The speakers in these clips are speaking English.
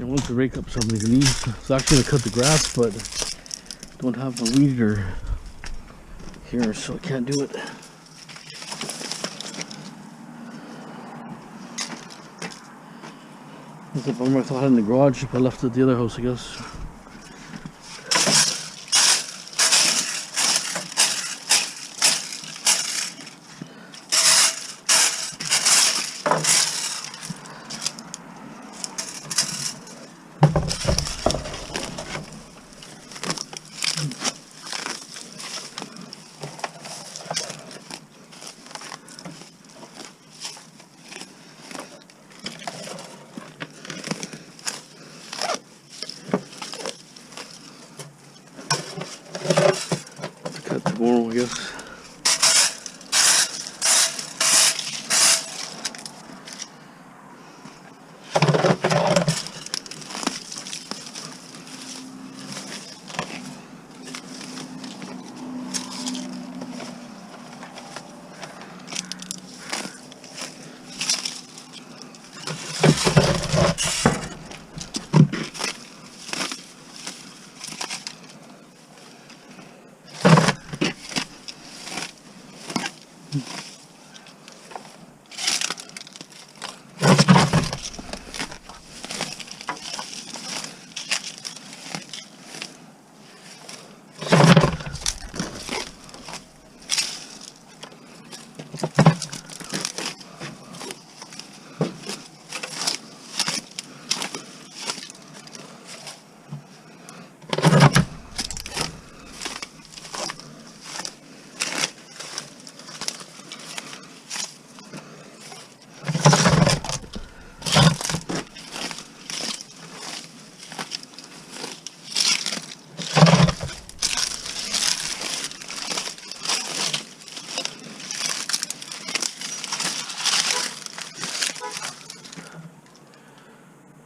I want to rake up some of these leaves. I was actually gonna cut the grass, but don't have a weed eater here, so I can't do it. It's a bummer. I thought I had it in the garage, but I left it at the other house, I guess. Cut tomorrow, I guess.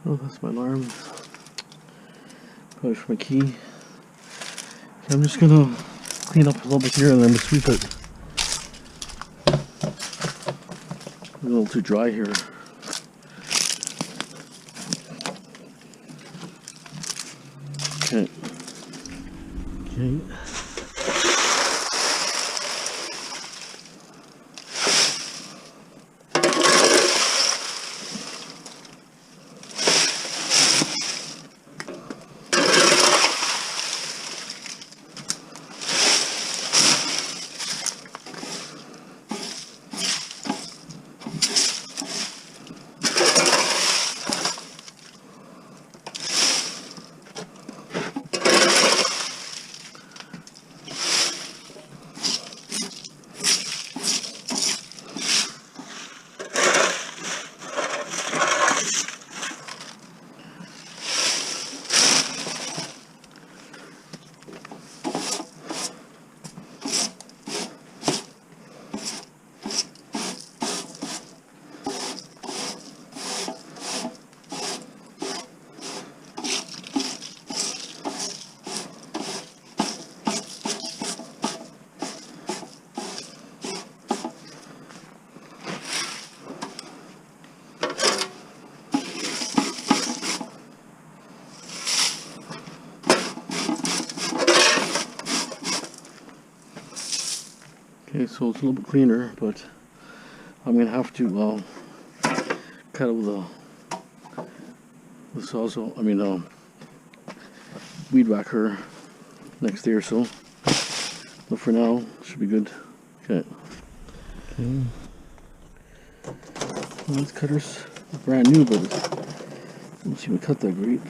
Oh, that's my alarm. Probably for my key. Okay, I'm just gonna clean up a little bit here and then sweep it. A little too dry here. Okay. Okay. Okay, so it's a little bit cleaner, but I'm gonna have to cut it with a sawzall. Weed whacker next day or so. But for now, it should be good. Okay. Okay. Well, this cutter's brand new, but it doesn't seem to cut that great.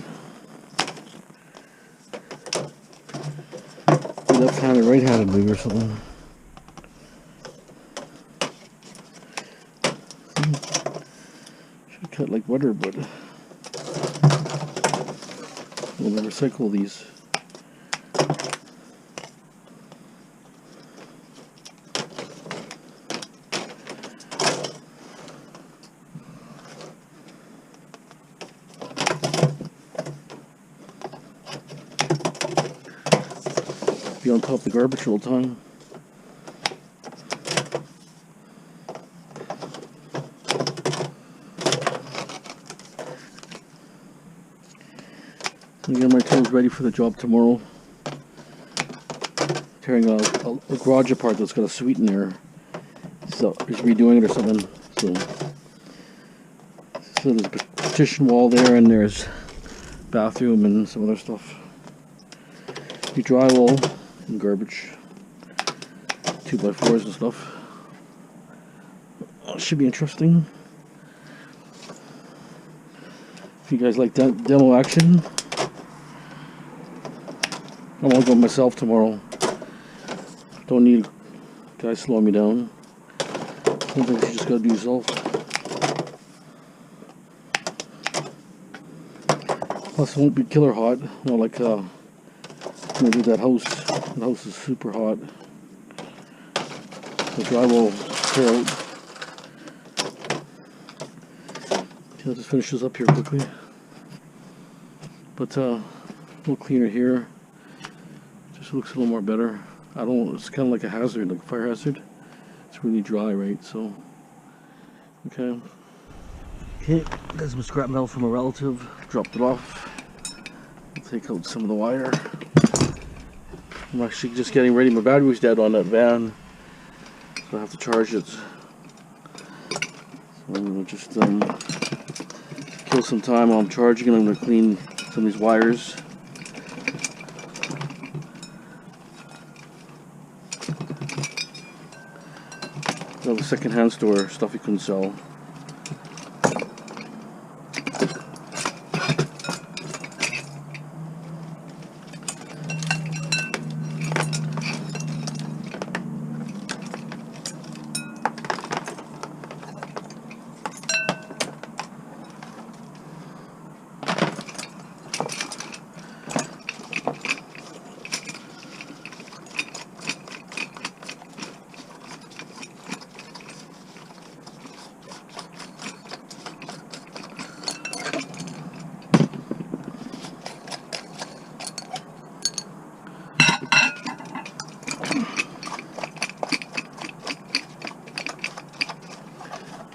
Left-handed, right-handed maybe or something. Should cut like butter, but we'll never recycle these. Be on top of the garbage all the time. I get my tools ready for the job tomorrow. Tearing a garage apart that's got a suite in there. So he's redoing it or something. So there's a partition wall there, and there's bathroom and some other stuff. New drywall and garbage. 2x4s and stuff. Should be interesting. If you guys like demo action, I want to go myself tomorrow. Don't need guys slowing me down. Sometimes you just gotta do yourself. Plus, it won't be killer hot. Not like when I did that house. The house is super hot. The drywall tear out. Okay, I'll just finish this up here quickly. But a little cleaner here. Just looks a little more better. I don't. It's kind of like a hazard, like a fire hazard. It's really dry, right? So, okay. Okay, got some scrap metal from a relative. Dropped it off. I'll take out some of the wire. I'm actually just getting ready. My battery's dead on that van, so I have to charge it. So I'm gonna just kill some time while I'm charging, and I'm gonna clean some of these wires. A second-hand store, stuff you couldn't sell.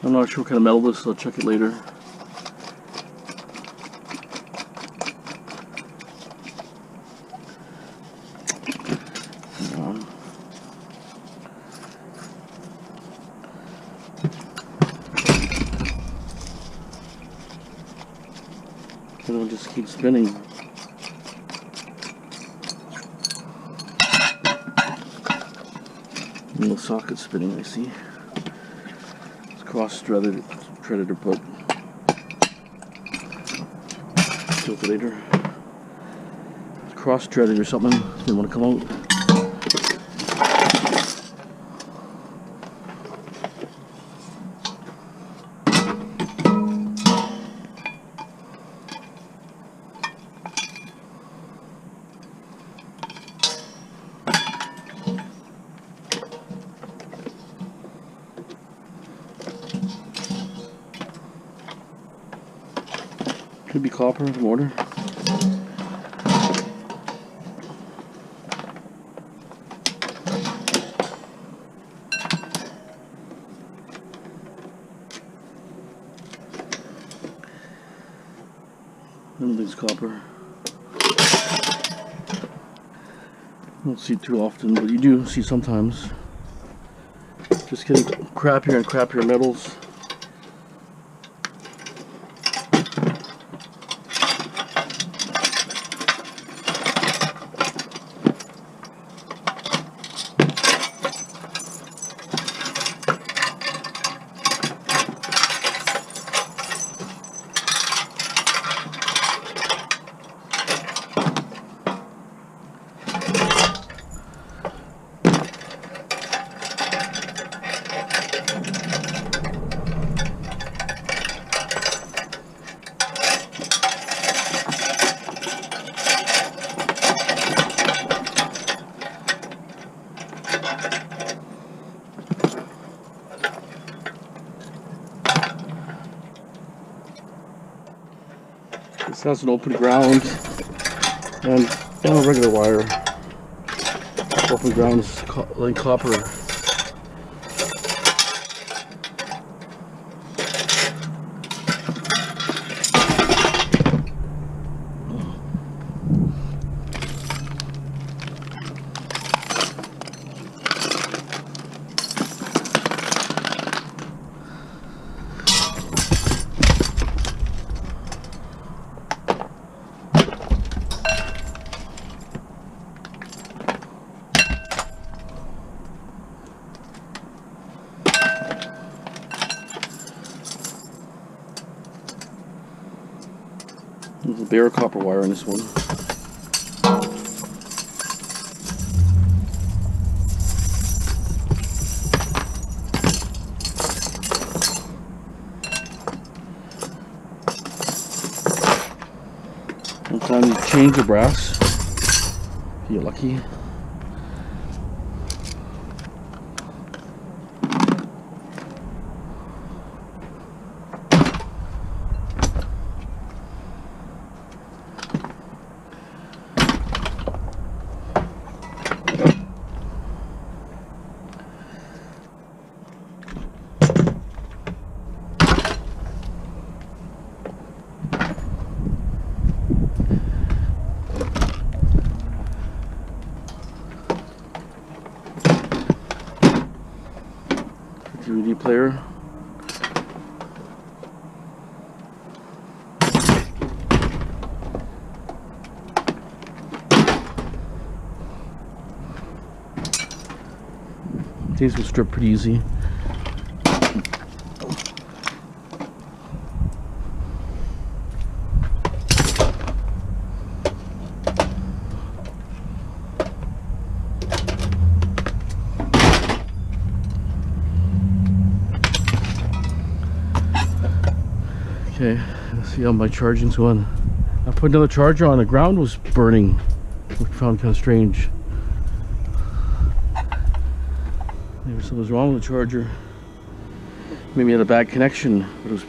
I'm not sure what kind of metal this is, so I'll check it later. It'll just keep spinning. And the socket's spinning, I see. Cross-threaded but tilt it later. It's cross-threaded or something. It's gonna want to come out. Could be copper mortar. I don't think it's copper. Don't see it too often, but you do see sometimes. Just getting crappier and crappier metals. This has an open ground and a regular wire. Open ground is like copper. Little bare copper wire on this one. Sometimes you change the brass if you're lucky. DVD player. These will strip pretty easy. Okay, let's see how my charging's going. I put another charger on, the ground was burning, which I found kind of strange. Maybe something was wrong with the charger. Maybe it had a bad connection, but it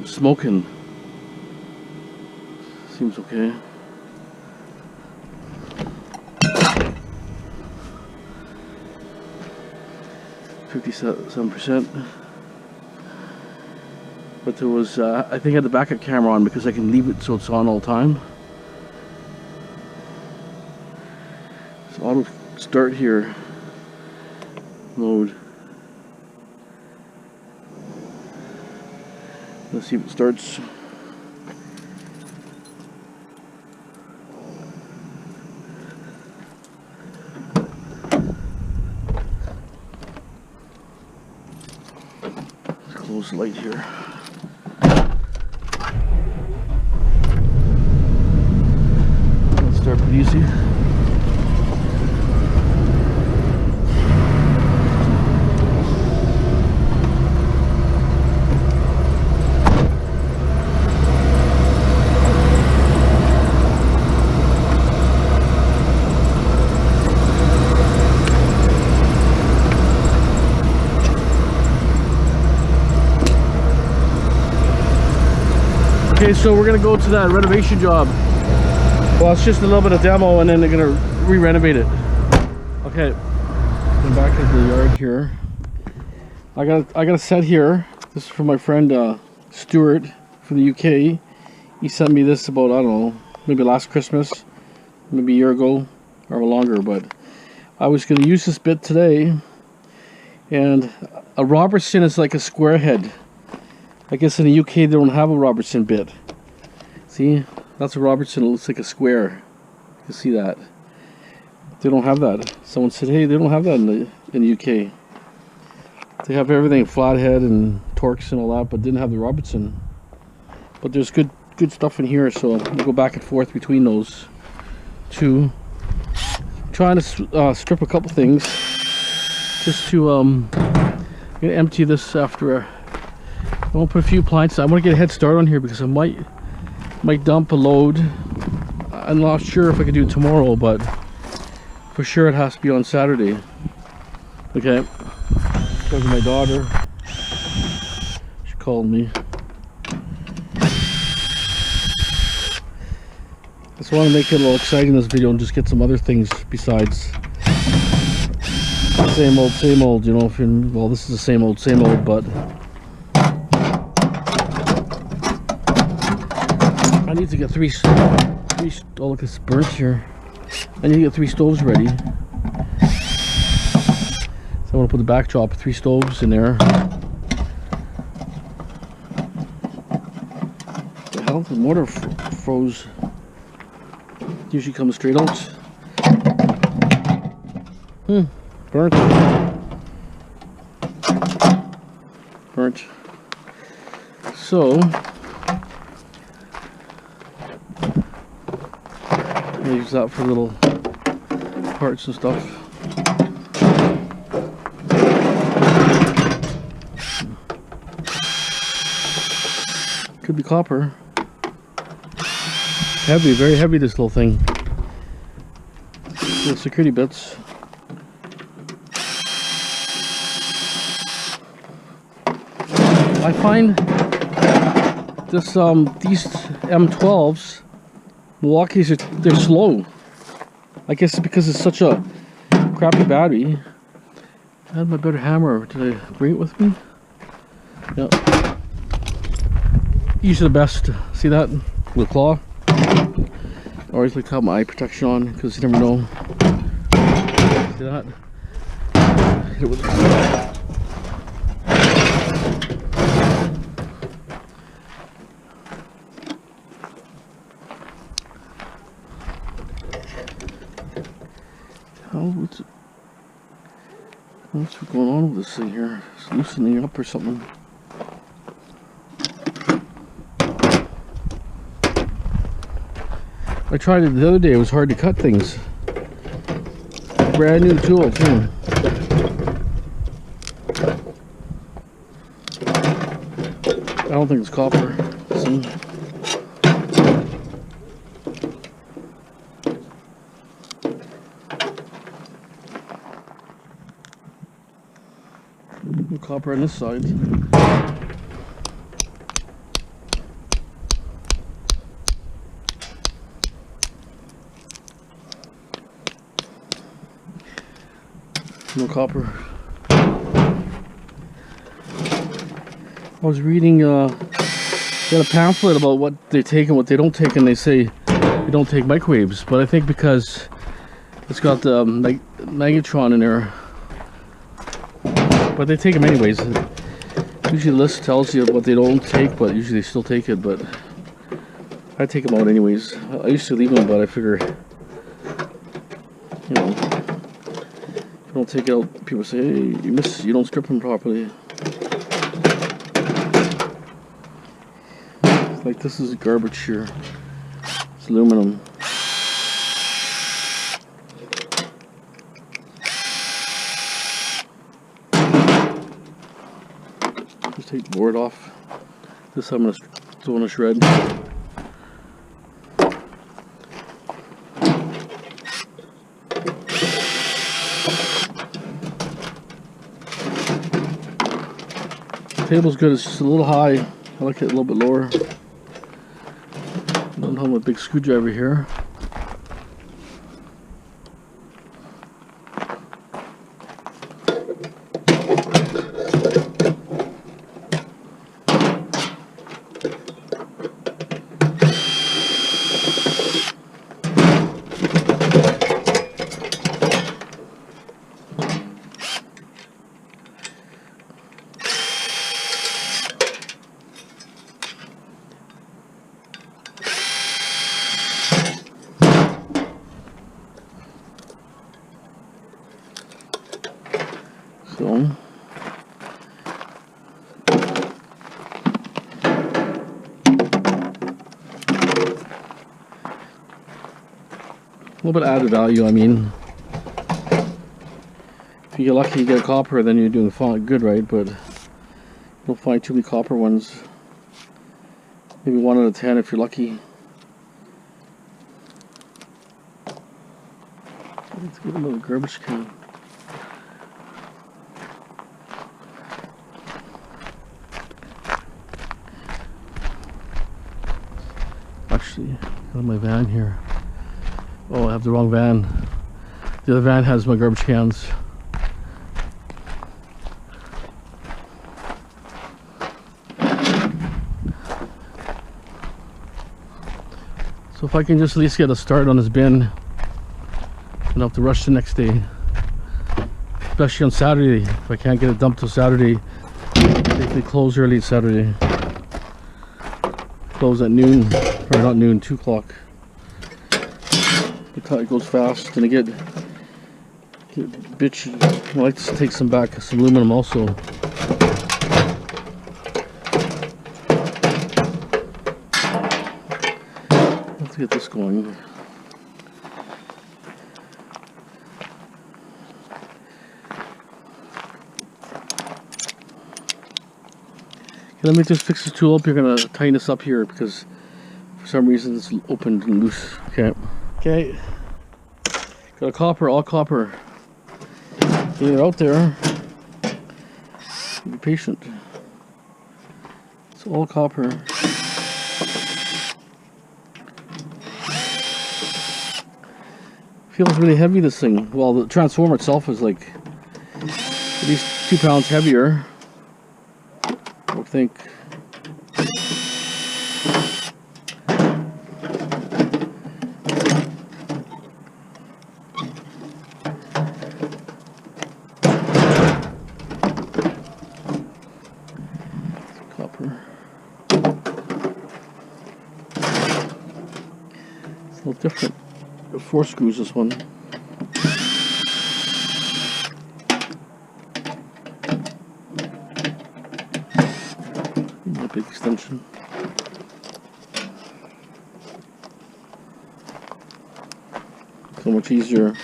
was smoking. Seems okay. %57%. But there was, I think I had the backup camera on because I can leave it so it's on all the time. So auto start here mode. Let's see if it starts. Let's close the light here. Start pretty easy. Okay, so we're gonna go to that renovation job. Well, it's just a little bit of demo and then they're gonna re-renovate it. Okay, I'm back at the yard here. I got a set here. This is from my friend Stuart from the UK. He sent me this about, I don't know, maybe last Christmas, maybe a year ago or longer, but I was gonna use this bit today. And a Robertson is like a square head. I guess in the UK they don't have a Robertson bit. See? That's a Robertson. It looks like a square. You can see that. They don't have that. Someone said, hey, they don't have that in the UK. They have everything, flathead and Torx and all that, but didn't have the Robertson. But there's good stuff in here, so we'll go back and forth between those two. Trying to strip a couple things, just to I'm gonna empty this after. I want to put a few appliances. I want to get a head start on here because I might dump a load. I'm not sure if I can do it tomorrow, but for sure it has to be on Saturday. Okay, because of my daughter. She called me. Just want to make it a little exciting in this video and just get some other things besides same old, you know. Well, this is the same old, but I need to get three. Oh, look, it's burnt here. I need to get 3 stoves ready. So I want to put the backdrop of 3 stoves in there. The hell, the motor froze. Usually comes straight out. Burnt. Burnt. So I use that for little parts and stuff. Could be copper. Heavy, very heavy, this little thing. Little security bits. I find this these M12s, Milwaukee's, they're slow. I guess it's because it's such a crappy battery. I had my better hammer. Did I bring it with me? Yep. Usually the best. See that? With a claw. I always like to have my eye protection on because you never know. See that? Hit it with a what's going on with this thing here? It's loosening up or something. I tried it the other day. It was hard to cut things. Brand new tool too. I don't think it's copper. See? No copper on this side. No copper. I was reading they had a pamphlet about what they take and what they don't take, and they say they don't take microwaves, but I think because it's got the magnetron in there, but they take them anyways. Usually the list tells you what they don't take, but usually they still take it, but I take them out anyways. I used to leave them, but I figure, you know, if you don't take it out, people say, hey, you don't strip them properly. Like this is garbage here. It's aluminum. Just take the board off. This I'm gonna throw in a shred. The table's good. It's just a little high. I like it a little bit lower. I don't have my big screwdriver here. So, a little bit added value. I mean, if you get lucky you get a copper, then you're doing good, right? But you don't find too many copper ones. Maybe 1 out of 10 if you're lucky. Let's get another garbage can. Actually, I have my van here. Oh, I have the wrong van. The other van has my garbage cans. So if I can just at least get a start on this bin, I don't have to rush the next day. Especially on Saturday. If I can't get it dumped till Saturday, they close early Saturday. Close at noon, or not noon, 2 o'clock. It goes fast, and I get bitchy. I like to take some back, some aluminum also. Let's get this going. Let me just fix this tool up. You're gonna tighten this up here because for some reason it's open and loose. Okay. Okay. Got a copper, all copper. Get it out there. Be patient. It's all copper. Feels really heavy, this thing. Well, the transformer itself is like at least 2 pounds heavier, I would think. Copper. It's a little different. 4 screws, this one. A big extension. So much easier.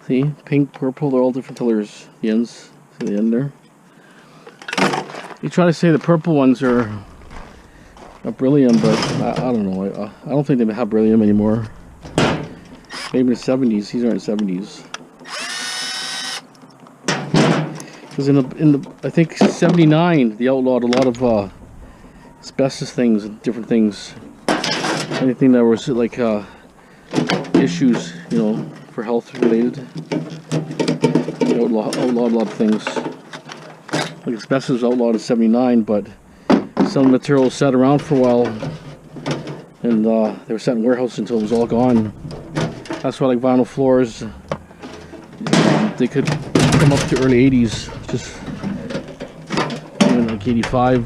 See, pink, purple, they're all different colors. The ends, see the end there. You try to say the purple ones are beryllium, but I don't know. I don't think they have beryllium anymore. Maybe in the 70s. These aren't 70s. Because in the I think 79, they outlawed a lot of asbestos things and different things. Anything that was like issues, you know, for health related. They outlawed a lot of things. Like asbestos was outlawed in 79, but some materials sat around for a while, and they were sat in warehouses until it was all gone. That's why, like vinyl floors, they could come up to early 80s, just even like 85,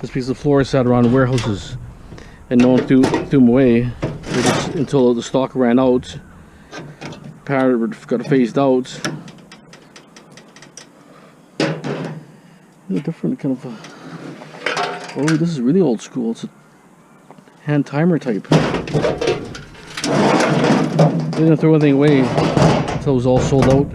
just because the floors sat around in warehouses, and no one threw them away. Just, until the stock ran out, part of it got phased out. A different kind of oh, this is really old school. It's a hand timer type. They didn't throw anything away until it was all sold out.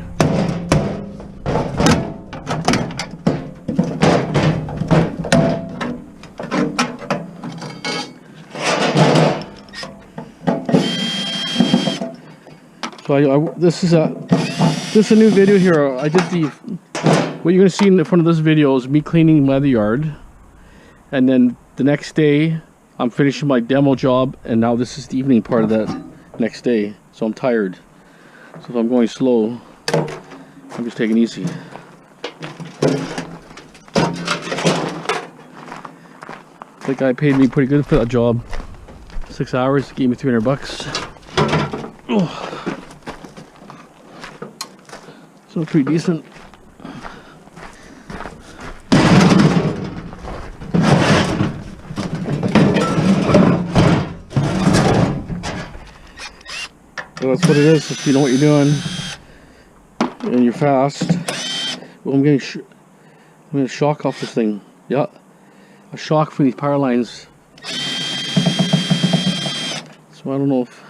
So this is a new video here. I did what you're going to see in the front of this video is me cleaning my other yard, and then the next day I'm finishing my demo job, and now this is the evening part of that next day, so I'm tired. So if I'm going slow, I'm just taking it easy. That guy paid me pretty good for that job. 6 hours, gave me 300 bucks. Oh. So pretty decent. So that's what it is. If you know what you're doing and you're fast. Well, I'm getting shock off this thing. Yeah, a shock from these power lines. So I don't know if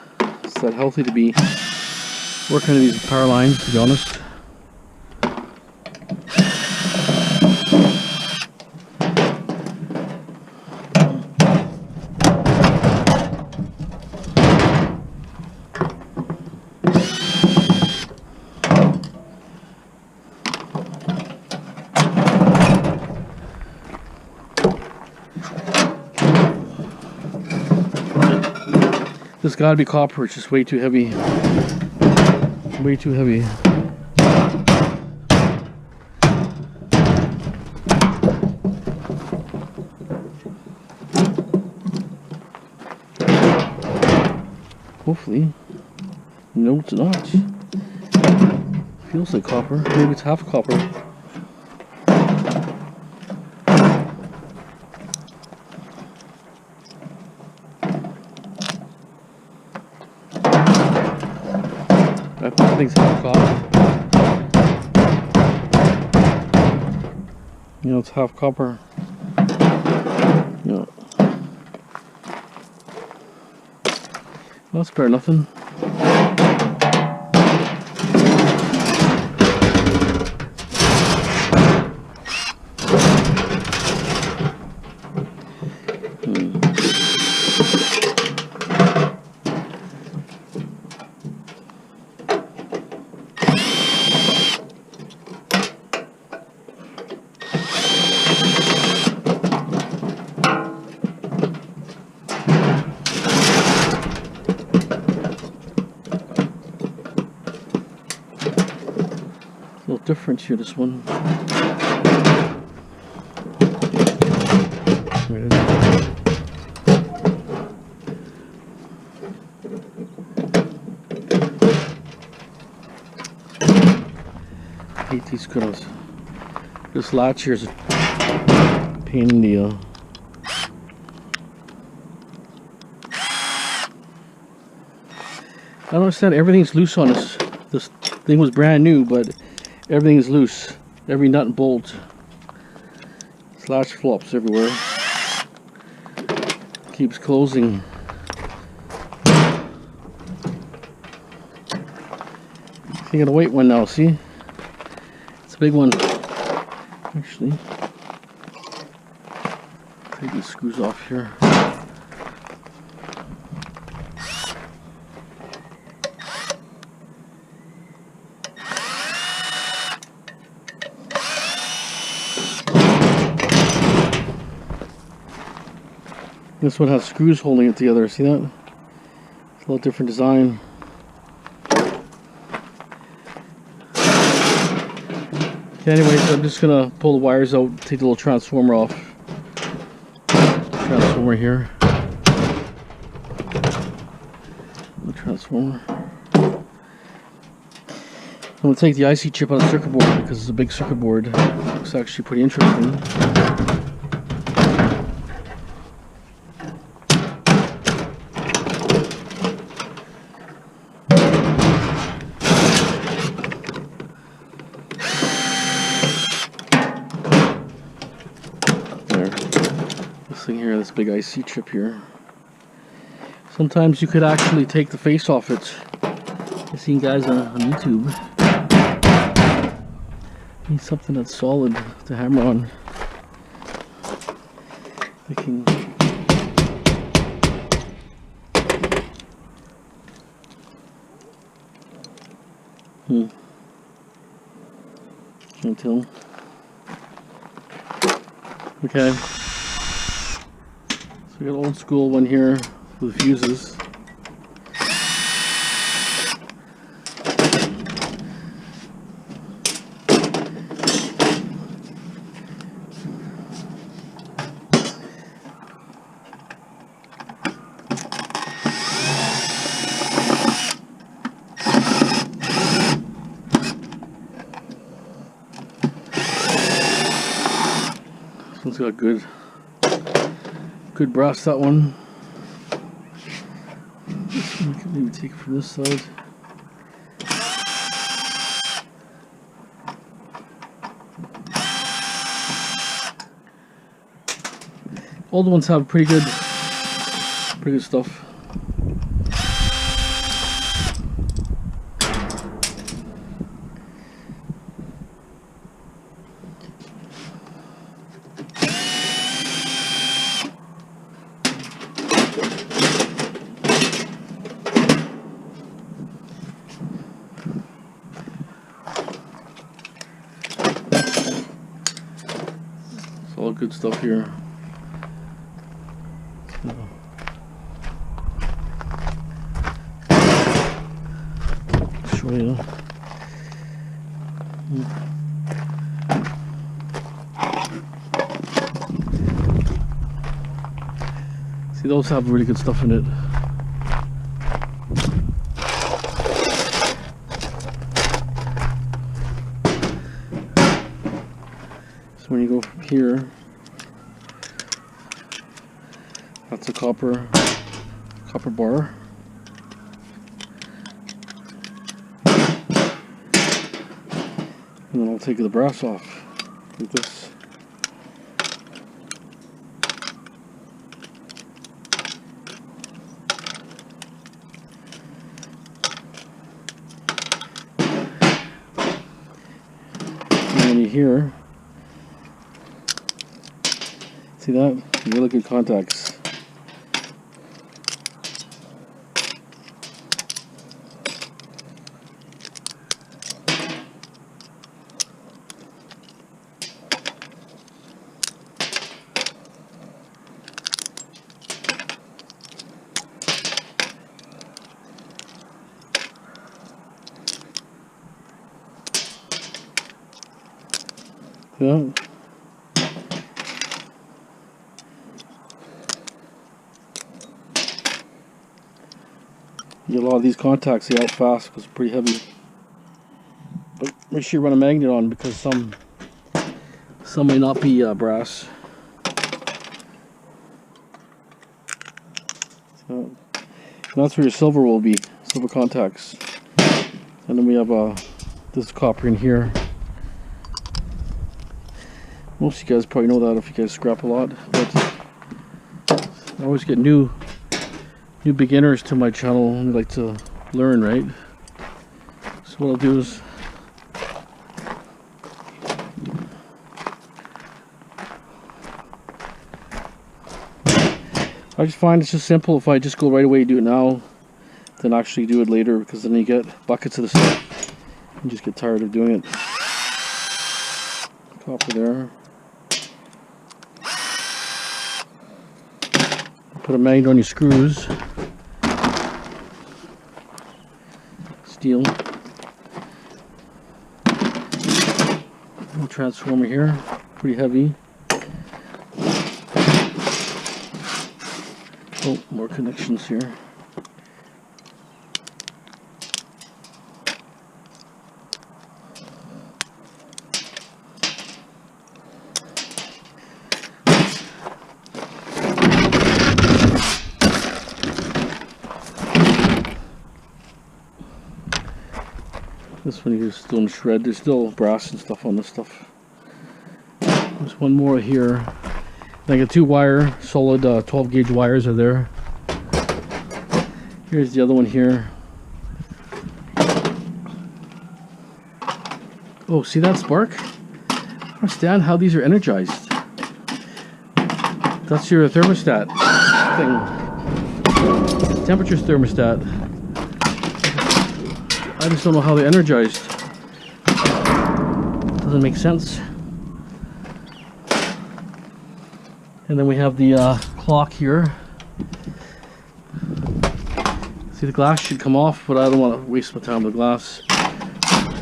it's that healthy to be working on these power lines, to be honest. This gotta be copper, it's just way too heavy. Way too heavy. Hopefully. No, it's not. Feels like copper. Maybe it's half copper. everything's half copper. You know, it's half copper. Yeah. Well, that's better than nothing. A little different here, this one. There it is. I hate these screws. This latch here is a pain in the I don't understand, everything's loose on this. This thing was brand new, but everything is loose. Every nut and bolt. This latch flops everywhere. Keeps closing. So you got a weight one now, see? It's a big one. Actually, take these screws off here. This one has screws holding it together, see that? It's a little different design. Okay, anyways, I'm just gonna pull the wires out, take the little transformer off. Transformer here. The transformer. I'm gonna take the IC chip out of the circuit board because it's a big circuit board. It's actually pretty interesting. Here, this big IC chip here. Sometimes you could actually take the face off it. I've seen guys on YouTube. Need something that's solid to hammer on. They can. Can't tell. Okay. We got an old school one here with fuses. This one's got good brass, that one. This one can maybe take it from this side. Old ones have pretty good stuff. All good stuff here. Show you. See, those have really good stuff in it. So when you go from here, that's a copper bar. And then I'll take the brass off like this. And then here, see that? Really good contacts. Yeah. You get a lot of these contacts, they out fast because it's pretty heavy. But make sure you run a magnet on because some may not be brass. So that's where your silver will be, silver contacts. And then we have this copper in here. Most of you guys probably know that if you guys scrap a lot, but I always get new beginners to my channel and they like to learn, right? So what I'll do is I just find it's just simple if I just go right away and do it now than actually do it later, because then you get buckets of the stuff and just get tired of doing it. Copper there. Put a magnet on your screws. Steel. Little transformer here, pretty heavy. Oh, more connections here. This one is still in shred. There's still brass and stuff on this stuff. There's one more here. I got 2 wire, solid 12 gauge wires are there. Here's the other one here. Oh, see that spark? I don't understand how these are energized. That's your thermostat thing. Temperature thermostat. I just don't know how they're energized. Doesn't make sense. And then we have the clock here. See, the glass should come off, but I don't want to waste my time with the glass.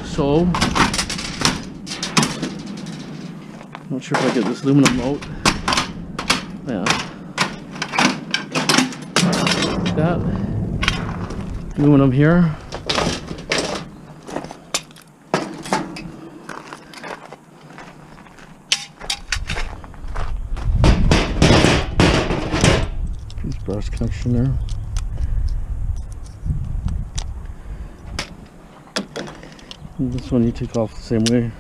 So, not sure if I get this aluminum out. Yeah. Like that. Aluminum here. Brass connection there. And this one you take off the same way.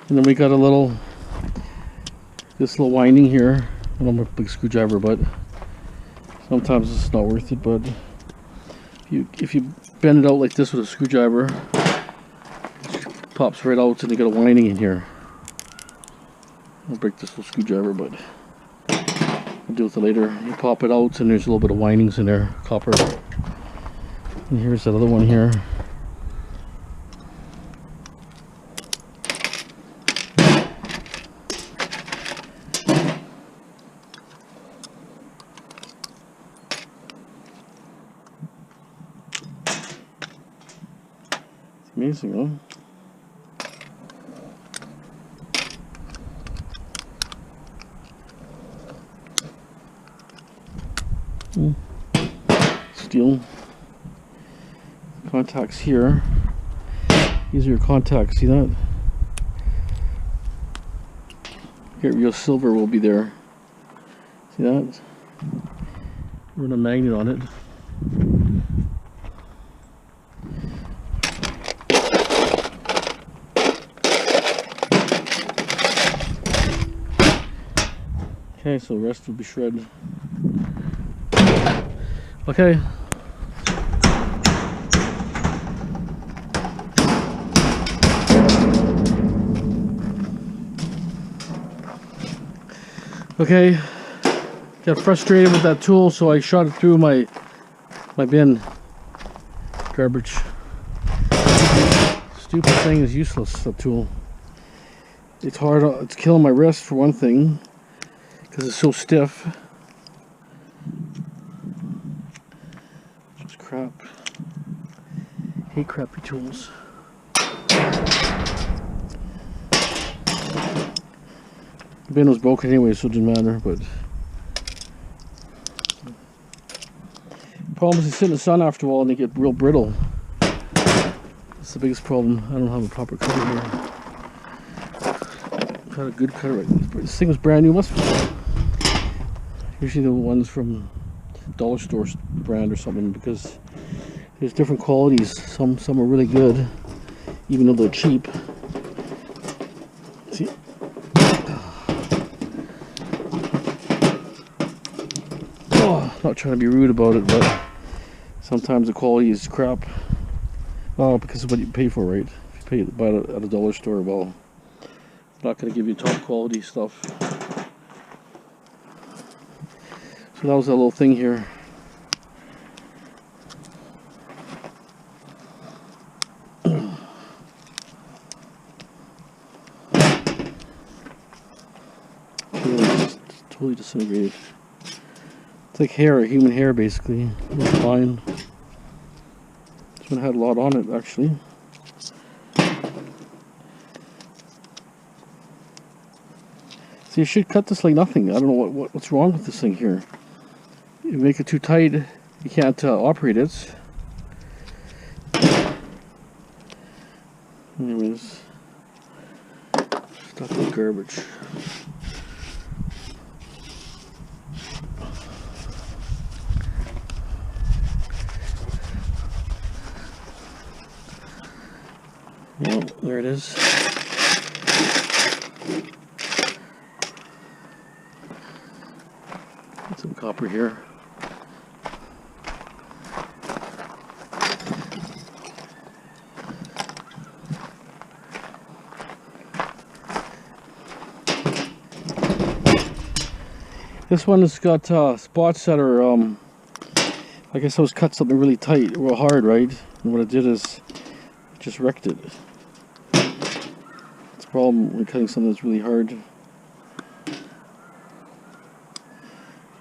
And then we got this little winding here. I don't have a big screwdriver, but sometimes it's not worth it. But if you bend it out like this with a screwdriver, it pops right out, and you got a winding in here. I'll break this little screwdriver, but I'll deal with it later. You pop it out, and there's a little bit of windings in there, copper. And here's that other one here. Amazing, huh? steel. Contacts here. These are your contacts, see that? Here, real silver will be there. See that? Run a magnet on it. Okay, so the rest will be shredded. Okay. Okay, got frustrated with that tool, so I shot it through my bin. Garbage. Stupid thing is useless, that tool. It's hard, it's killing my wrist for one thing, because it's so stiff. Just crap. Hate crappy tools. The bin was broken anyway, so it didn't matter, but the problem is they sit in the sun after a while and they get real brittle. That's the biggest problem. I don't have a proper cutter here. Got a good cutter right. This thing was brand new. Usually the ones from dollar store brand or something, because there's different qualities. Some are really good, even though they're cheap. See. Not trying to be rude about it, but sometimes the quality is crap. Oh, because of what you pay for, right? If you buy it at a dollar store, well, it's not going to give you top quality stuff. So that was that little thing here. It's totally disintegrated. It's like hair, human hair basically. It's fine. This one had a lot on it actually. So you should cut this like nothing. I don't know what's wrong with this thing here. You make it too tight, you can't operate it. Anyways, stuff with garbage. Well, there it is. Got some copper here. This one has got spots that are, I guess I was cut something really tight, real hard, right? And what I did is just wrecked it. It's a problem when cutting something that's really hard.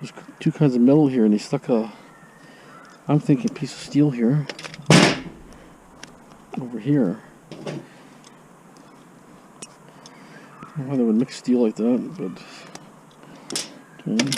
There's two kinds of metal here, and they stuck a, I'm thinking, piece of steel here over here. I don't know why they would mix steel like that, but okay.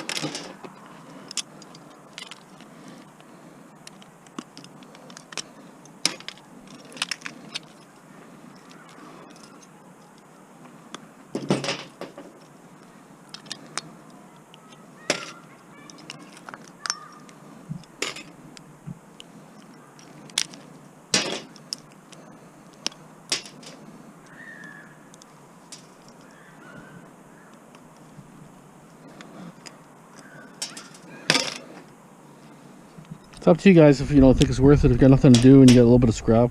It's up to you guys if you don't think it's worth it. If you got nothing to do and you got a little bit of scrap,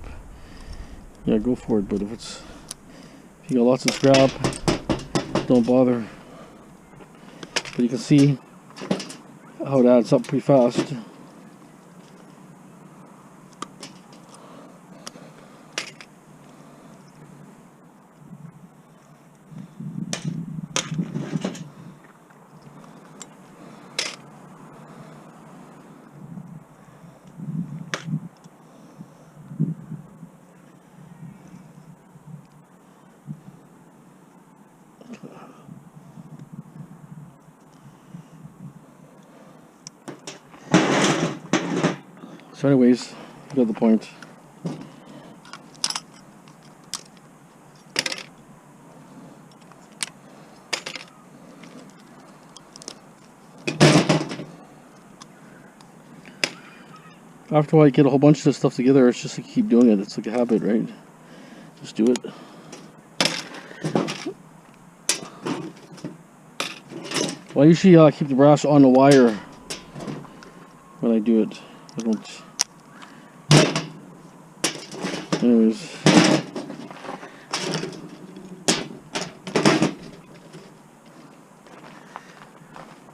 yeah, go for it. But if you got lots of scrap, don't bother. But you can see how it adds up pretty fast. So anyways, you got the point. After a while, you get a whole bunch of this stuff together. It's just like you keep doing it. It's like a habit, right? Just do it. Well, I usually keep the brass on the wire when I do it. I don't. Anyways.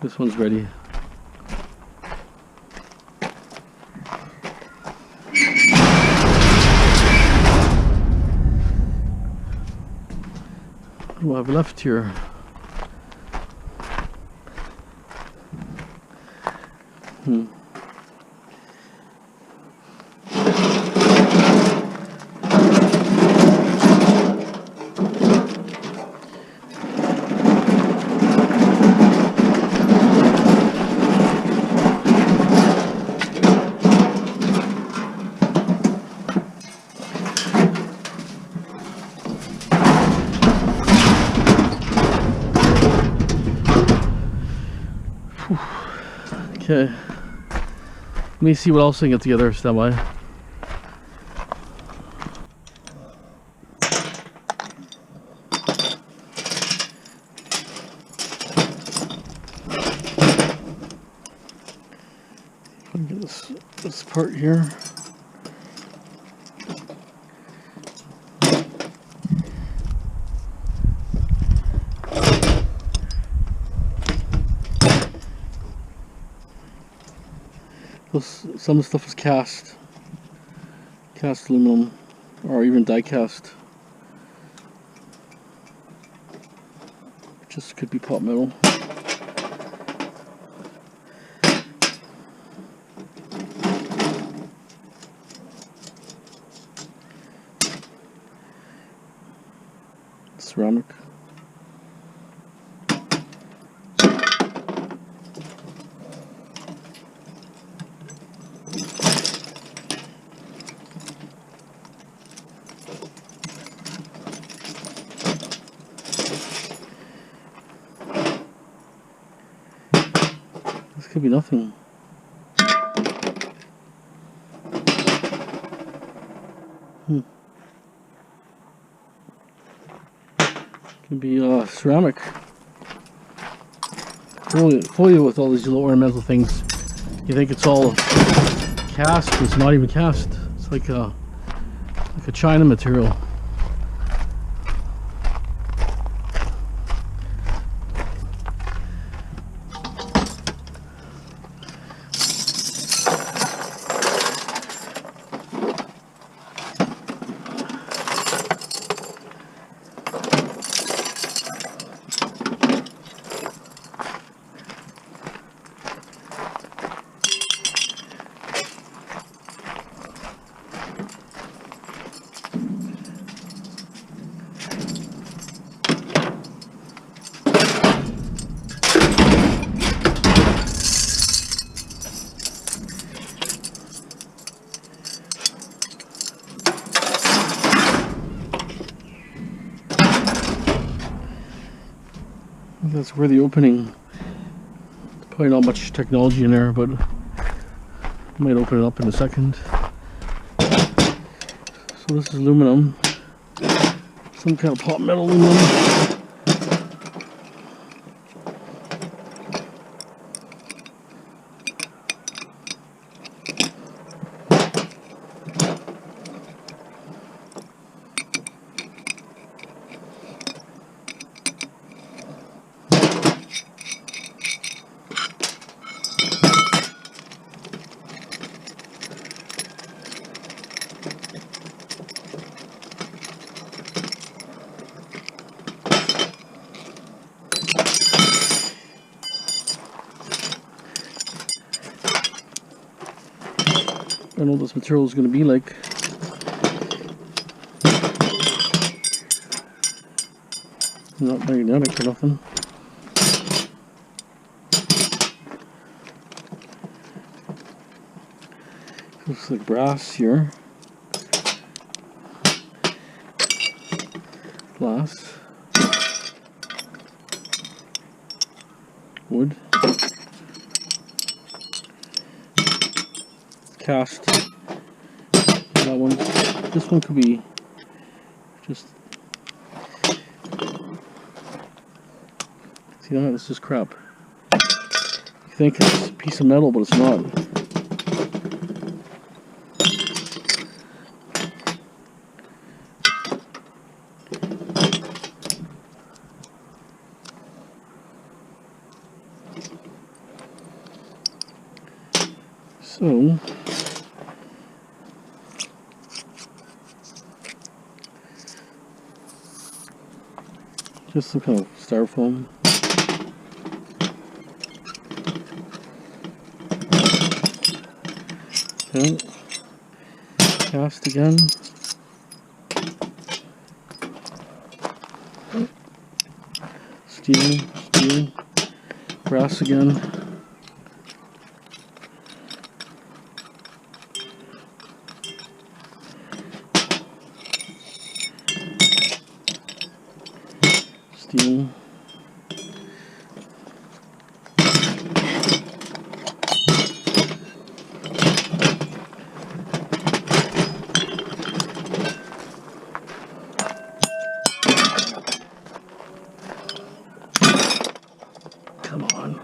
This one's ready. What do I have left here? Okay, let me see what else I can get together. Stand by. Let me get this part here. Some of the stuff is cast aluminum, or even die cast. Just could be pot metal. Ceramic. This could be nothing. Could be ceramic. Foil with all these little ornamental things. You think it's all cast, but it's not even cast. It's like a China material. That's where the opening. Probably not much technology in there, but I might open it up in a second. So this is aluminum, some kind of pot metal aluminum. I don't know what this material is going to be like. Not magnetic or nothing. Looks like brass here. Glass. Wood. Cast. That one. This one could be just. See that? It's just crap. You think it's a piece of metal, but it's not. So, just some kind of styrofoam. Okay. Cast again. Steel. Brass again. Steel. Come on.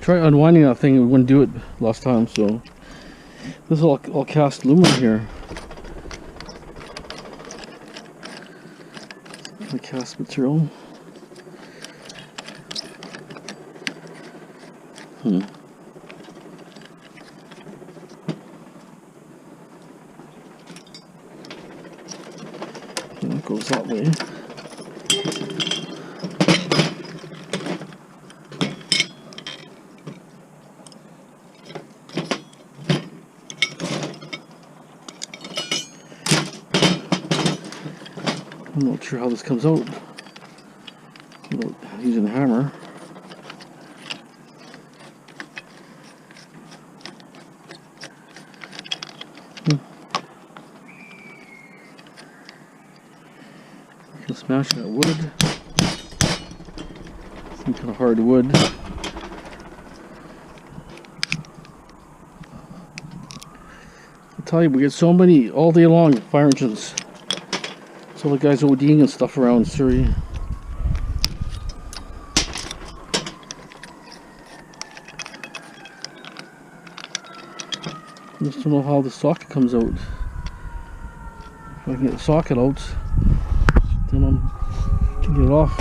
Try unwinding that thing, it wouldn't do it last time, so this is all cast aluminum here. The cast material. And it goes that way. I'm not sure how this comes out without using a hammer. I can smash that wood. Some kind of hard wood. I tell you, we get so many all day long fire engines. So the guys ODing and stuff around Surrey. I just don't know how the socket comes out. If I can get the socket out, then I can get it off.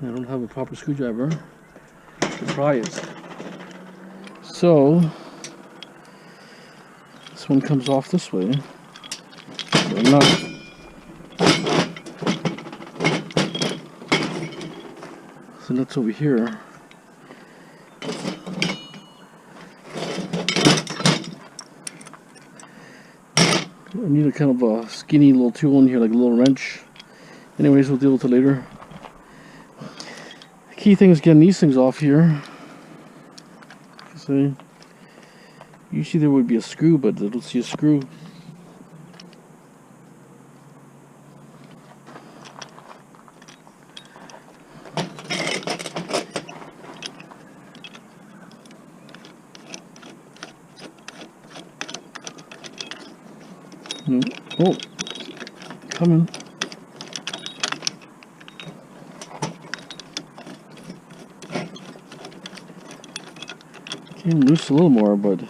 I don't have a proper screwdriver to pry it. So this one comes off this way. Or not. So that's over here. I need a kind of a skinny little tool in here, like a little wrench. Anyways, we'll deal with it later. Key thing is getting these things off here. So usually there would be a screw, but I don't see a screw. No. Oh, coming. Came loose a little more, but if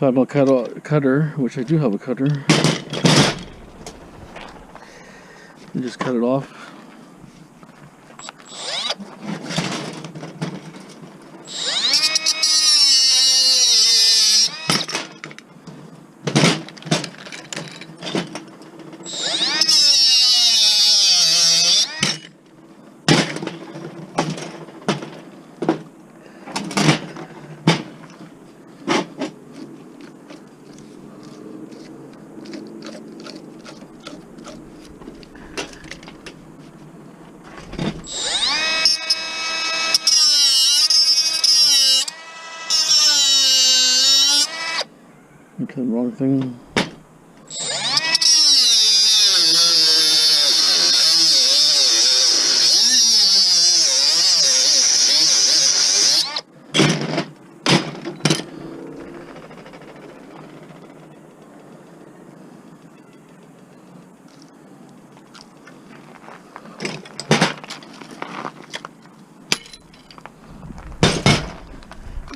I have a cutter, which I do have a cutter, and just cut it off. Okay, wrong thing.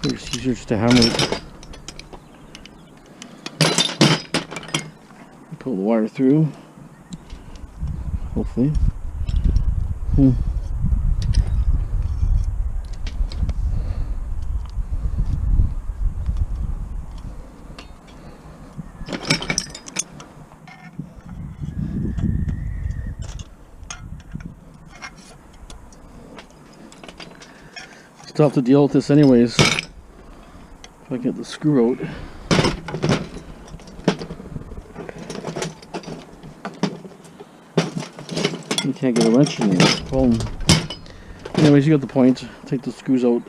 It's easier just to hammer it. Pull the wire through, hopefully. Still have to deal with this anyways. If I get the screw out. You can't get a wrench in there. Well, anyways, you got the point. Take the screws out.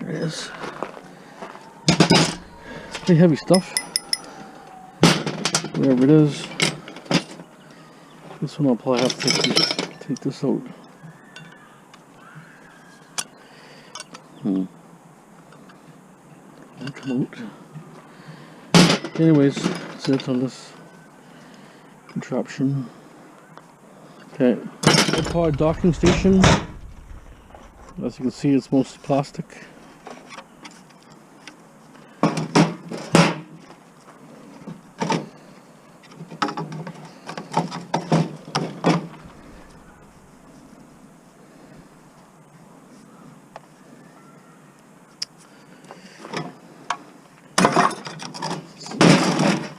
There it is. It's pretty heavy stuff. Whatever it is. This one I'll probably have to take this out. That'll come out. Anyways, that's it on this contraption. Okay, power docking station. As you can see, it's mostly plastic.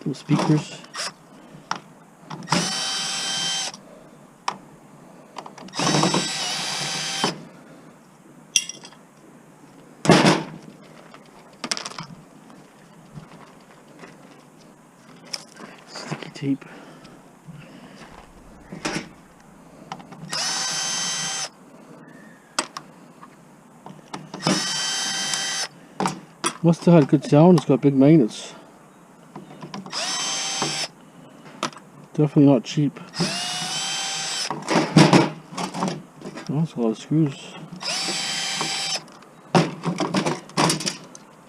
Those speakers. Sticky tape. Must have had good sound. It's got big magnets. Definitely not cheap. Oh, that's a lot of screws.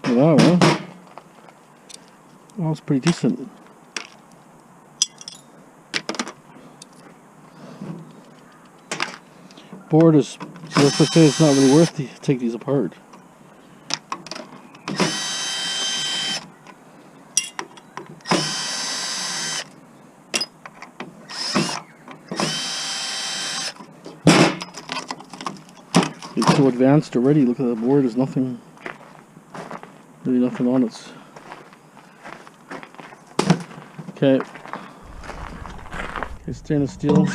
Look at that, huh? Oh, it's pretty decent. Board is, so that's what I say, it's not really worth to take these apart. It's so advanced already. Look at the board. There's nothing, really nothing on it. Okay. Okay, stainless steel.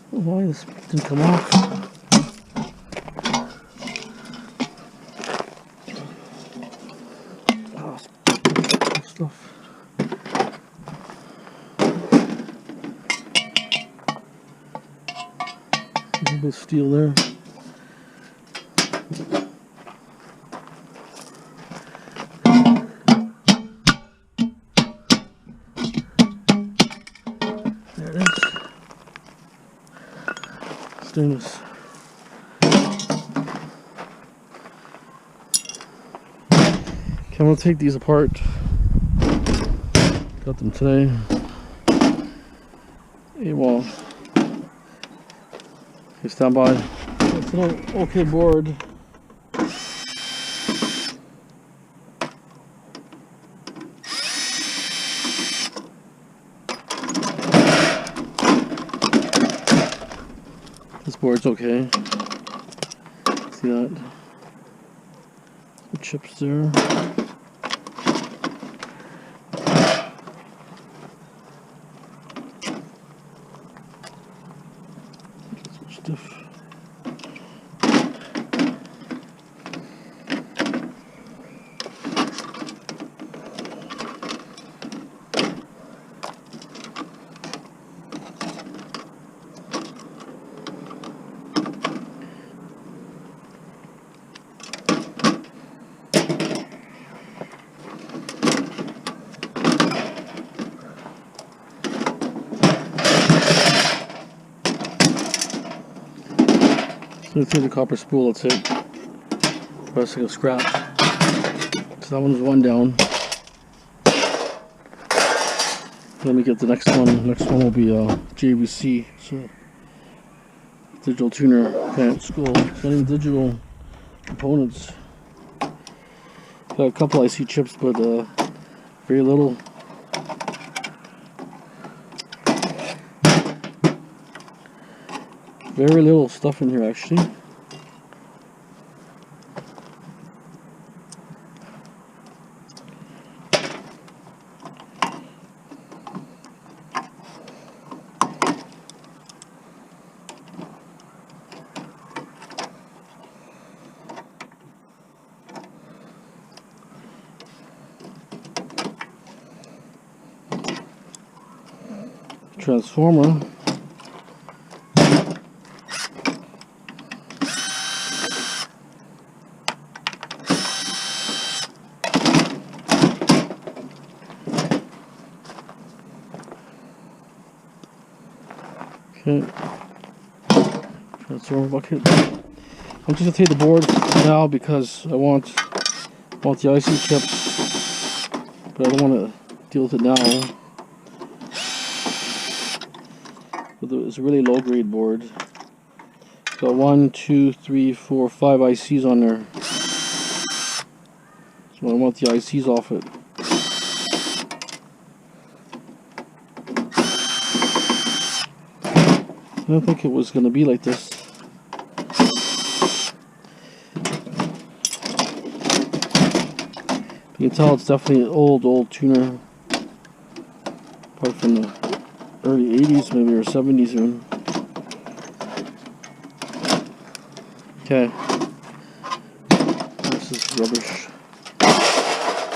Why this didn't come off? Oh, stuff. A little bit of steel there. There it is. Stainless. Okay, I'm going to take these apart. Got them today. Hey, well. Okay, stand by. It's an okay board. This board's okay. See that? The chips there. It's stiff. So through the copper spool, that's it. Pressing a scrap. So that one's one down. Let me get the next one. Next one will be JVC. So digital tuner plant school. Sending digital components. Got a couple IC chips, but very little. Very little stuff in here, actually. Transformer. Okay. Transformer bucket. I'm just gonna take the board now because I want the IC chips, but I don't want to deal with it now. But it's a really low grade board. It's got 1, 2, 3, 4, 5 ICs on there. So I want the ICs off it. I don't think it was going to be like this. You can tell it's definitely an old tuner. Probably from the early 80s maybe, or 70s even. Okay. This is rubbish.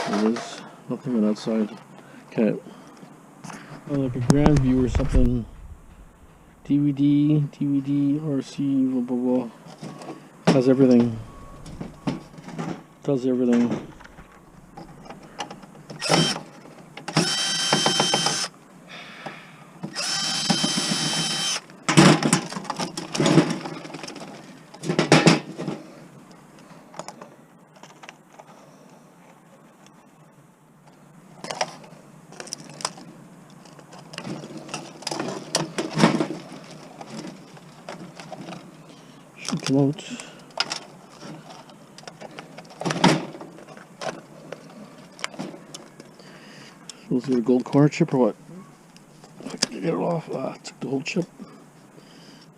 It is. Nothing on that side. Okay. Like a grand view or something. DVD, RC, blah blah blah. Has everything. Does everything. Come out. Was it a gold corner chip or what? If I can get it off. Ah, took the whole chip.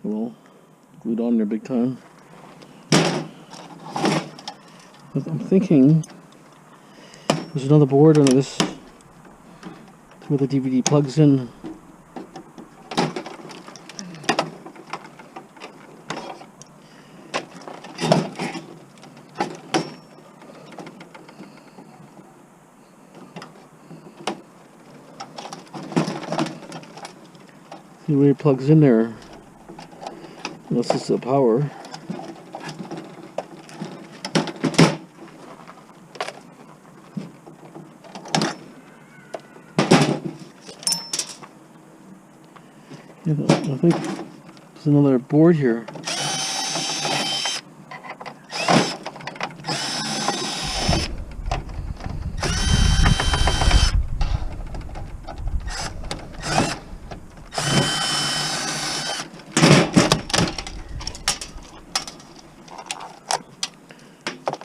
Well, glued on there big time. I'm thinking there's another board under this where the DVD plugs in. See where it plugs in there, unless it's the power. Yeah, I think there's another board here.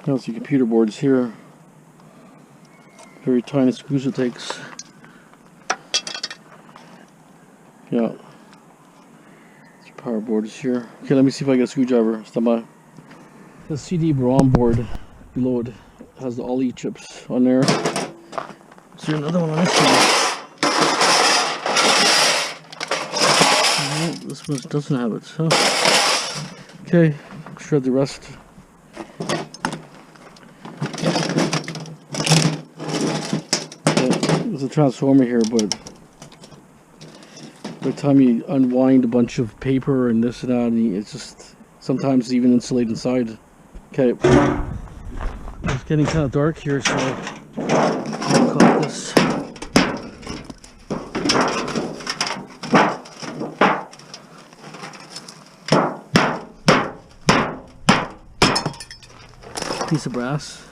How's the computer boards here? Very tiny screws it takes. Yeah. This power board is here. Okay, let me see if I get a screwdriver. Stand by. The CD-ROM board below it has all the chips on there. Is there another one on this one? No, this one doesn't have it. So. Okay, shred the rest. There's a transformer here, but by the time you unwind a bunch of paper and this and that, and it's just sometimes even insulate inside. Okay, it's getting kind of dark here, so I'll call this. Piece of brass.